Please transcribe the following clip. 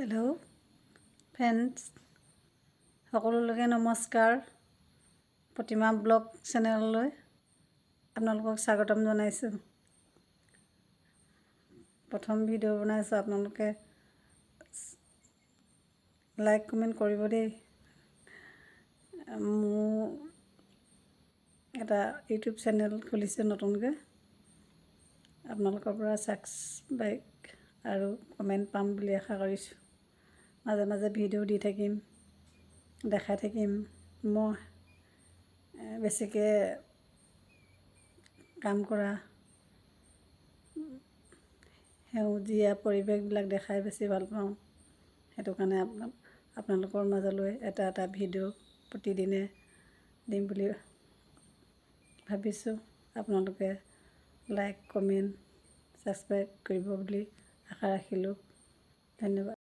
Hello' friends, সকলোলৈকে নমস্কাৰ। প্ৰতিমা blog চেনেললৈ আপোনালোকক স্বাগতম জনাইছোঁ। প্ৰথম ভিডিঅ' বনাইছোঁ, আপোনালোকে লাইক কমেণ্ট কৰিব দেই। মোৰ এটা ইউটিউব চেনেল খুলিছে নতুনকৈ। আপোনালোকৰ পৰা ছাবস্ক্ৰাইব আৰু কমেণ্ট পাম বুলি আশা কৰিছোঁ। মাজে মাজে ভিডিঅ' দি থাকিম, দেখাই থাকিম। মই বেছিকৈ কাম কৰা সেউজীয়া পৰিৱেশবিলাক দেখাই বেছি ভাল পাওঁ। সেইটো কাৰণে আপোনালোকৰ মাজলৈ এটা এটা ভিডিঅ' প্ৰতিদিনে দিম বুলি ভাবিছোঁ। আপোনালোকে লাইক কমেণ্ট ছাবস্ক্ৰাইব কৰিব বুলি আশা ৰাখিলোঁ। ধন্যবাদ।